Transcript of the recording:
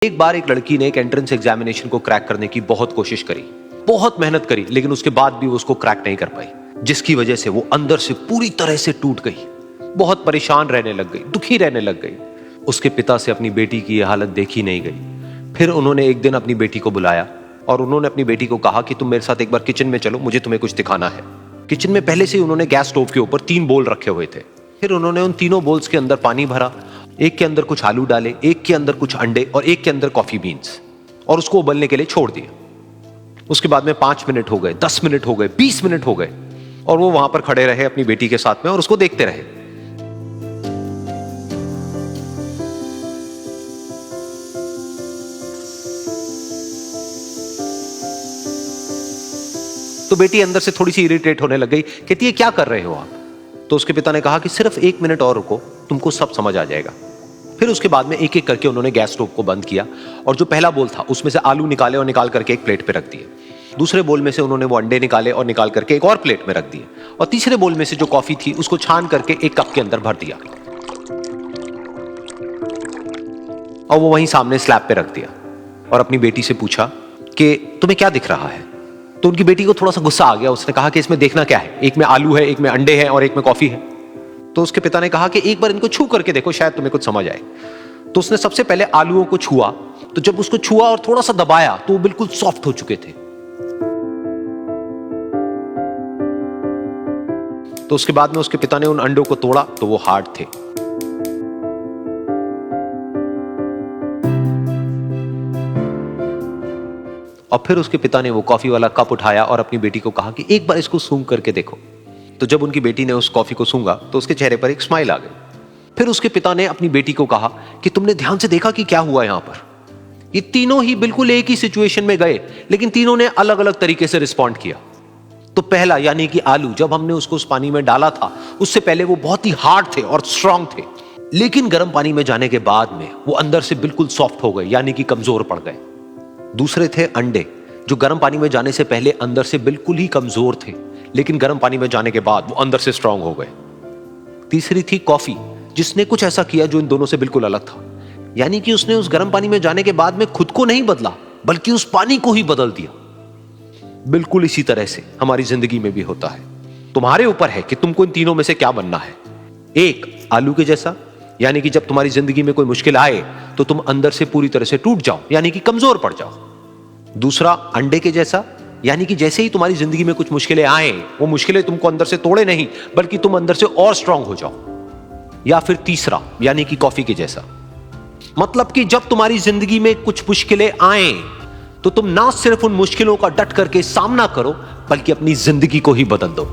एक बार एक लड़की ने एक एंट्रेंस एग्जामिनेशन को क्रैक करने की बहुत कोशिश करी, बहुत मेहनत करी, लेकिन उसके बाद भी वो उसको क्रैक नहीं कर पाई, जिसकी वजह से वो अंदर से पूरी तरह से टूट गई, बहुत परेशान रहने लग गई, दुखी रहने लग गई। उसके पिता से अपनी बेटी की यह हालत देखी नहीं गई। फिर उन्होंने एक दिन अपनी बेटी को बुलाया और उन्होंने अपनी बेटी को कहा कि तुम मेरे साथ एक बार किचन में चलो, मुझे तुम्हें कुछ दिखाना है। किचन में पहले से ही उन्होंने गैस स्टोव के ऊपर 3 बोल रखे हुए थे। फिर उन्होंने उन तीनों बोल्स के अंदर पानी भरा, एक के अंदर कुछ आलू डाले, एक के अंदर कुछ अंडे और एक के अंदर कॉफी बीन्स, और उसको उबलने के लिए छोड़ दिया। उसके बाद में 5 मिनट हो गए, 10 मिनट हो गए, 20 मिनट हो गए, और वो वहां पर खड़े रहे अपनी बेटी के साथ में और उसको देखते रहे। तो बेटी अंदर से थोड़ी सी इरिटेट होने लग गई, कहती है क्या कर रहे हो आप? तो उसके पिता ने कहा कि सिर्फ 1 मिनट और रुको, तुमको सब समझ आ जाएगा। फिर उसके बाद में एक एक करके उन्होंने गैस स्टोव को बंद किया और जो पहला बोल था उसमें से आलू निकाले और निकाल करके एक प्लेट पे रख दिए। दूसरे बोल में से उन्होंने वो अंडे निकाले और निकाल करके एक और प्लेट में रख दिए, और तीसरे बोल में से जो कॉफी थी उसको छान करके एक कप के अंदर भर दिया और वो वहीं सामने स्लैब पे रख दिया और अपनी बेटी से पूछा कि तुम्हें क्या दिख रहा है? तो उनकी बेटी को थोड़ा सा गुस्सा आ गया। उसने कहा कि इसमें देखना क्या है, एक में आलू है, एक में अंडे हैं और एक में कॉफी है। तो उसके पिता ने कहा कि एक बार इनको छू करके देखो, शायद तुम्हें कुछ समझ आए। तो उसने सबसे पहले आलूओं को छुआ, तो जब उसको छुआ और थोड़ा सा दबाया तो वो बिल्कुल सॉफ्ट हो चुके थे। तो उसके बाद में उसके पिता ने उन अंडों को तोड़ा तो वो हार्ड थे। और फिर उसके पिता ने वो कॉफी वाला कप उठाया और अपनी बेटी को कहा कि एक बार इसको सूंघ करके देखो। तो जब उनकी बेटी ने उस कॉफी को सूंघा तो उसके चेहरे पर एक स्माइल आ गई। फिर उसके पिता ने अपनी बेटी को कहा कि तुमने ध्यान से देखा कि क्या हुआ यहां पर? ये तीनों ही बिल्कुल एक ही सिचुएशन में गए, लेकिन तीनों ने अलग अलग तरीके से रिस्पॉन्ड किया। तो पहला यानी कि आलू, जब हमने उसको उस पानी में डाला था उससे पहले वो बहुत ही हार्ड थे और स्ट्रांग थे, लेकिन गर्म पानी में जाने के बाद में वो अंदर से बिल्कुल सॉफ्ट हो गए, यानी कि कमजोर पड़ गए। दूसरे थे अंडे, जो गर्म पानी में जाने से पहले अंदर से बिल्कुल ही कमजोर थे, लेकिन गर्म पानी में जाने के बाद वो अंदर से स्ट्रांग हो गए। तीसरी थी कॉफी, जिसने कुछ ऐसा किया जो इन दोनों से बिल्कुल अलग था, यानी कि उसने उस गर्म पानी में जाने के बाद में खुद को नहीं बदला, बल्कि उस पानी को ही बदल दिया। बिल्कुल इसी तरह से हमारी जिंदगी में भी होता है। तुम्हारे ऊपर है कि तुमको इन तीनों में से क्या बनना है। एक, आलू के जैसा, यानी कि जब तुम्हारी जिंदगी में कोई मुश्किल आए तो तुम अंदर से पूरी तरह से टूट जाओ, यानी कि कमजोर पड़ जाओ। दूसरा, अंडे के जैसा, यानी कि जैसे ही तुम्हारी जिंदगी में कुछ मुश्किलें आए, वो मुश्किलें तुमको अंदर से तोड़े नहीं, बल्कि तुम अंदर से और स्ट्रांग हो जाओ। या फिर तीसरा, यानी कि कॉफी के जैसा, मतलब कि जब तुम्हारी जिंदगी में कुछ मुश्किलें आए तो तुम ना सिर्फ उन मुश्किलों का डट करके सामना करो, बल्कि अपनी जिंदगी को ही बदल दो।